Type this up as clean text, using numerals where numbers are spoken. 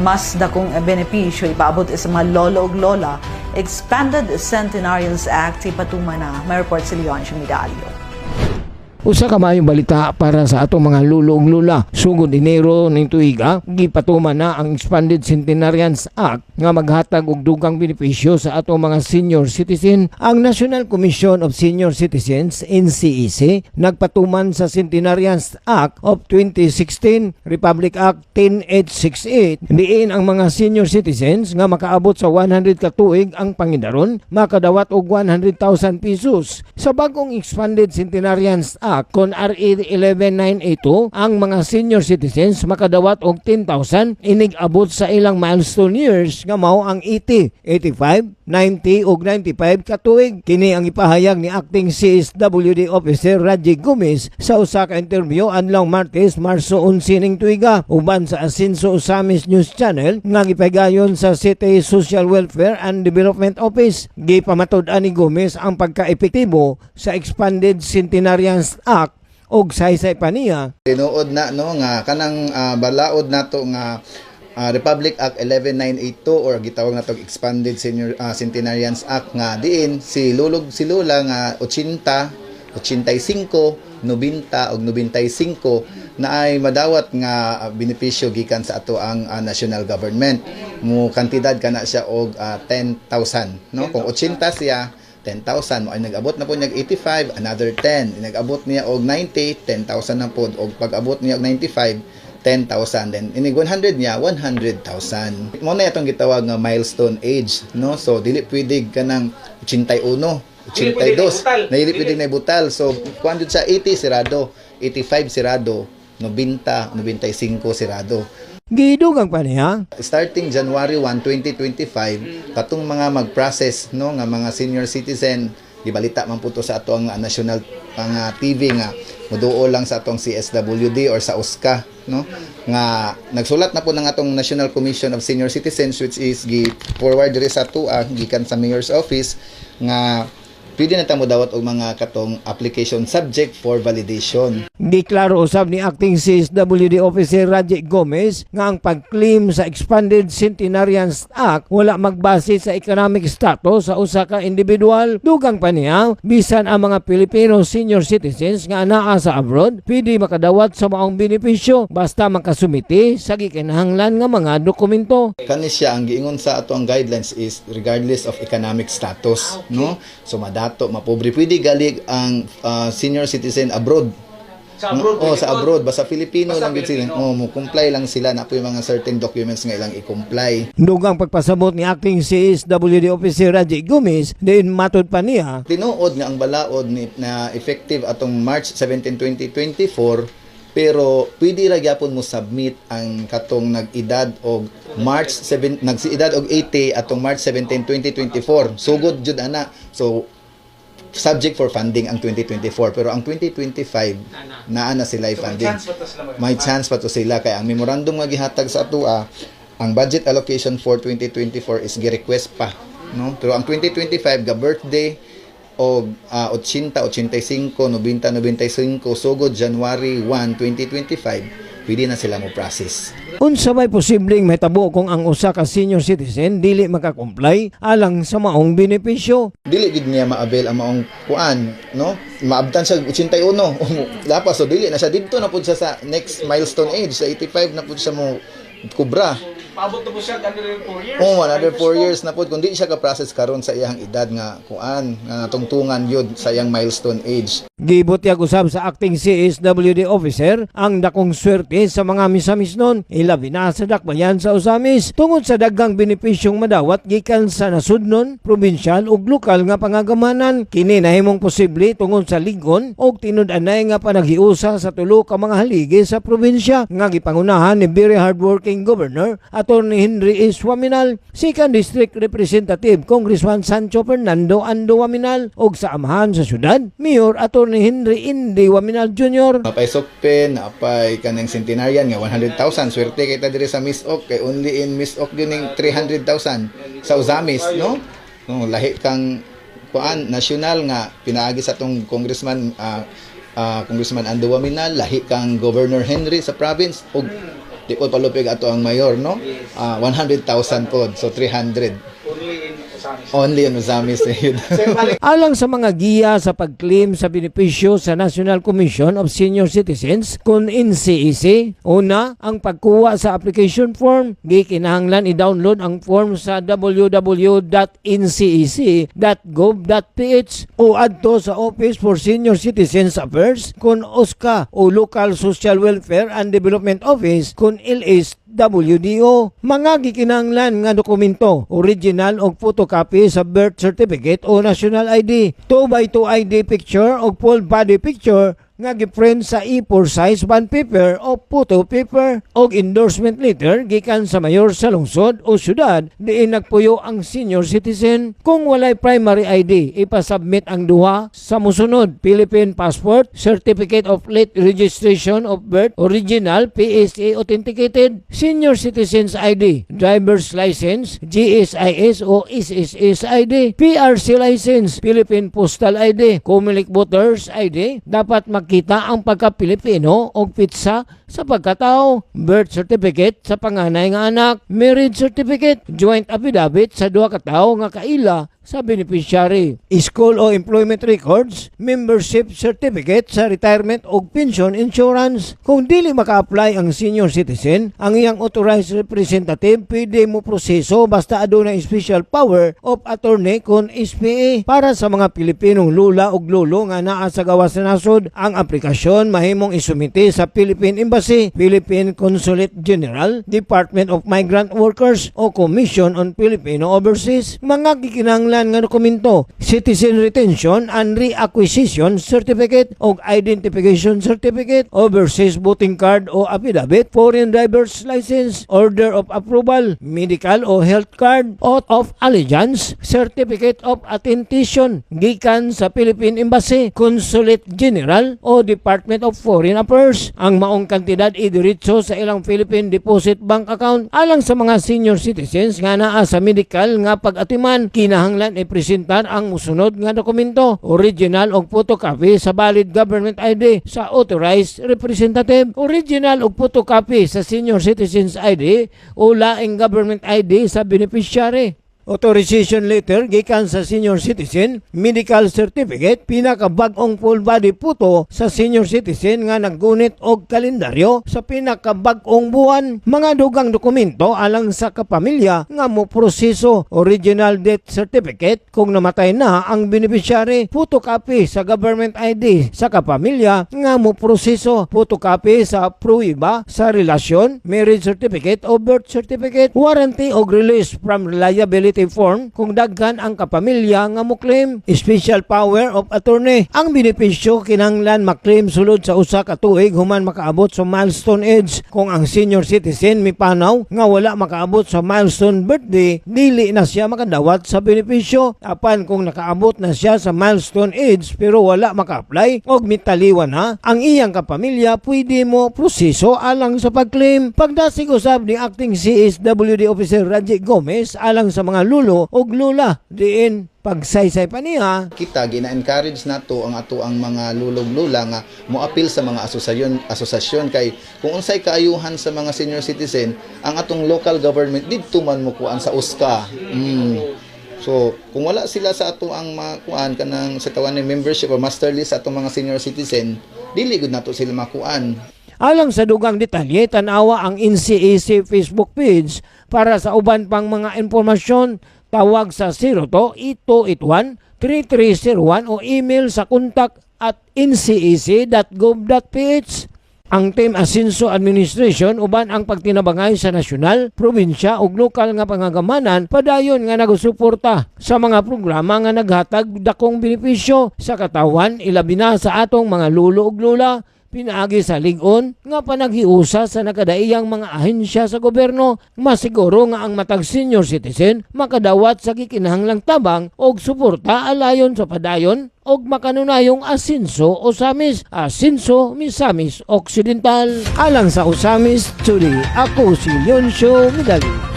Mas dakong benepisyo ipaabot sa mga lolo ug lola, Expanded Centenarians Act ipatuman na. May report si Leon Medalio. Usa ka maayong balita para sa atong mga lulo ug lula. Sugod Enero ning tuiga, gipatuman na ang Expanded Centenarians Act nga maghatag og dugang benepisyo sa atong mga senior citizen. Ang National Commission of Senior Citizens NCEC nagpatuman sa Centenarians Act of 2016, Republic Act 10868. Diin ang mga senior citizens nga makaabot sa 100 ka tuig ang pangidaron makadawat og 100,000 pesos. Sa bagong Expanded Centenarians Act kon RA 11982, ang mga senior citizens makadawat og 10,000 inig abot sa ilang milestone years nga mao ang 80, 85, 90 ug 95 ka tuig. Kini ang ipahayag ni Acting CSWD Officer Raji Gomez sa usa ka interview adlaw Martes, Marso 11 ning tuiga uban sa Asinso Osamis News Channel nga gipahigayon sa City Social Welfare and Development Office. Gipamatud-an ni Gomez ang pagka-epektibo sa Expanded Centenarians Act og saysay pa niya. Tinuod na no nga kanang balaod nato nga Republic Act 11982 or gitawag natong Expanded Senior Centenarians Act nga diin si lula nga 80, 85, 90 ug 95 na ay madawat nga benepisyo gikan sa ato ang national government. Mo kantidad kana siya og 10,000 no. Kung 80 siya 10,000 mo ay nag-abot na po niya 85, another 10. Nag-abot niya og 90, 10,000 na po. Og pag-abot niya og 95, 10,000. Then inig 100 niya, 100,000. Mo na itong gitawag nga milestone age, no? So dili pwede kanang 81, 82. Dili pwede na ibutal. So kuan jud sa 80 sirado, 85 sirado, 90, 95 sirado. Gidugang pa niya. Starting January 1, 2025, katong mga mag-process no nga mga senior citizen, gibalita man puto sa ato ang national TV nga moduo lang sa atong CSWD or sa USCA no nga nagsulat na po ng atong National Commission of Senior Citizens which is gi-forward diri sa ato gikan sa Mayor's Office nga pwede na tamo dawat og mga katong application subject for validation. Giklaro usab ni Acting CSWD Officer Raji Gomez nga ang pag-claim sa Expanded Centenarians Act wala magbase sa economic status sa usa ka individual. Dugang pa niya, bisan ang mga Filipino senior citizens nga anaa sa abroad, pwede makadawat sa maong benepisyo basta makasumiti sa gikinahanglan nga mga dokumento. Kani siya ang giingon sa ato ang guidelines is regardless of economic status, no? So madato mapobre pwede galig ang senior citizen abroad. Sa abroad? Sa abroad. Basta Filipino lang yun sila. Comply lang sila na po yung mga certain documents nga ilang i-comply. Dugang pagpasabot ni Acting CSWD Officer Raji Gomez, din matod pa niya. Tinuod nga ang balaod na effective atong March 17, 2024, pero pwede ra gyapon mo submit ang katong nag-edad og March 7, nag-edad og 80 atong March 17, 2024. Sugod jud ana. So subject for funding ang 2024 pero ang 2025 naa na sila i-funding. May chance pa to sila kay ang memorandum nga gihatag sa ato ang budget allocation for 2024 is gi-request pa no pero ang 2025 ga birthday og 80, 85, 90, 95 sugod January 1, 2025 pwede na sila mo process. Unsa may posibleng mahitabo kung ang usa ka senior citizen dili makakomply alang sa maong benepisyo? Dili gid niya ma-avail ang maong kuan, no? Maabtan sa 81. Lapas so dili na siya didto na pud siya sa next milestone age sa 85 na pud siya mo kubra. Paabot na po siya another 4 years. Another 4 years na pud kundi siya ka process karon sa iyang edad nga kuan nga tungtungan yun sa iyang milestone age. Gibutyag usab sa Acting CSWD Officer ang dakong swerte sa mga misamisnon ilabi na sa dakbayan sa Osamis tungod sa daghang benepisyong madawat gikan sa nasudnon, probinsyal ug lokal nga pangagamanan. Kini nahimong posible tungod sa ligon og tinud-anay nga panaghiusa sa tulo ka mga haligi sa probinsya nga gipangunahan ni very hardworking Governor Attorney Henry S. Waminal, Second District Representative Congressman Sancho Fernando Ando Waminal ug sa amahan sa syudad Mayor Attorney Henry Indy Waminal Jr. Napay sokpen, napay kanang centenarian nga 100,000 swerte kita diri sa Miss Ok kay only in Miss Ok gining 300,000 sa Osamis no lahi kang kuan national nga pinaagi sa tong Congressman Ando Waminal, lahi kang Governor Henry sa province ug di po palupig ato ang mayor, no? 100,000 po, so 300. Only in Osamis. Only in Osamis. Alang sa mga giya sa pag-claim sa benepisyo sa National Commission of Senior Citizens kun NCEC, una, ang pagkuha sa application form, gikinahanglan i-download ang form sa www.ncec.gov.ph o adto sa Office for Senior Citizens Affairs kun OSCA o Local Social Welfare and Development Office kun LS WDO. Mga gikinahanglan nga dokumento, original o photocopy sa birth certificate o national ID, 2x2 ID picture o full body picture nga giprint sa A4 size bond paper o photo paper o endorsement letter gikan sa mayor sa lungsod o syudad diin nagpuyo ang senior citizen. Kung walay primary ID, ipasubmit ang duha sa musunod: Philippine passport, certificate of late registration of birth, original PSA authenticated, senior citizens ID, driver's license, GSIS o SSS ID, PRC license, Philippine postal ID, Comelec voters ID. Dapat makita ang pagka-Pilipino o pitsa sa pagkatao, birth certificate sa panganay nga anak, marriage certificate, joint affidavit sa duha ka tawo nga kaila sa beneficiary, school o employment records, membership certificate sa retirement o pension insurance. Kung dili maka-apply ang senior citizen, ang iyang authorized representative pwede mo proseso basta adunay special power of attorney kon SPA. Para sa mga Pilipinong lula ug lolo nga naa sa gawas sa nasod, ang aplikasyon mahimong isumite sa Philippine Embassy, Philippine Consulate General, Department of Migrant Workers o Commission on Filipino Overseas. Mga gikinahanglan nga dokumento: Citizen Retention and Reacquisition Certificate o Identification Certificate, Overseas Voting Card o Affidavit, Foreign Driver's License, Order of Approval, Medical o Health Card, Oath of Allegiance, Certificate of Attestation gikan sa Philippine Embassy, Consulate General o Department of Foreign Affairs. Ang maong kantidad idiretso sa ilang Philippine Deposit Bank Account. Alang sa mga senior citizens nga naa sa medical nga pag-atiman, kinahanglan ipresentar ang musunod nga dokumento: original o photocopy sa valid government ID sa authorized representative, original o photocopy sa senior citizens ID o laing government ID sa beneficiary, authorization letter gikan sa senior citizen, medical certificate, pinakabag-ong full body photo sa senior citizen nga naggunit og kalendaryo sa pinakabag-ong buwan. Mga dugang dokumento alang sa kapamilya nga mo proseso: original death certificate kung namatay na ang beneficiary, photocopy sa government ID sa kapamilya nga mo proseso, photocopy sa pruiba sa relasyon, marriage certificate o birth certificate, warranty o release from liability form kung daghan ang kapamilya nga mo claim, special power of attorney. Ang benepisyo kinahanglan maklaim sulod sa usa ka tuig human makaabot sa milestone age. Kung ang senior citizen mipanaw nga wala makaabot sa milestone birthday, dili na siya makadawat sa benepisyo. Apan kung nakaabot na siya sa milestone age pero wala maka-apply og mitaliwan na, ang iyang kapamilya pwede mo proseso alang sa pag-claim. Pagdasig usab ni Acting CSWD Officer Raji Gomez alang sa mga lulo og lula, diin pagsaysay pa niya. Kita gina-encourage nato ang ato ang mga lulog-lula nga moapil sa mga asosasyon kay kung unsay kaayuhan sa mga senior citizen, ang atong local government didto man mo kuan sa OSCA. So, kung wala sila sa ato ang makuan kanang sa tawag ni membership or master list sa atong mga senior citizen, dili gud nato sila makuan. Alang sa dugang detalye, tanawa ang NCEC Facebook page. Para sa uban pang mga impormasyon, tawag sa 02-8281-3301 o email sa contact@ncec.gov.ph. Ang Team Asenso Administration uban ang pagtinabangay sa nasyonal, probinsya ug lokal nga pangagamanan padayon nga nagusuporta sa mga programa nga naghatag dakong benepisyo sa katawan, ilabi na sa atong mga lulo ug lula. Pinaagi sa ligon nga panaghiusa sa nakadaiyang mga ahensya sa gobyerno, masiguro nga ang matag senior citizen makadawat sa gikinahanglang tabang og suporta alayon sa padayon og makanunayong Asenso Osamis, Asenso Misamis Occidental. Alang sa Osamis, Chuli, ako si Leoncio Medali.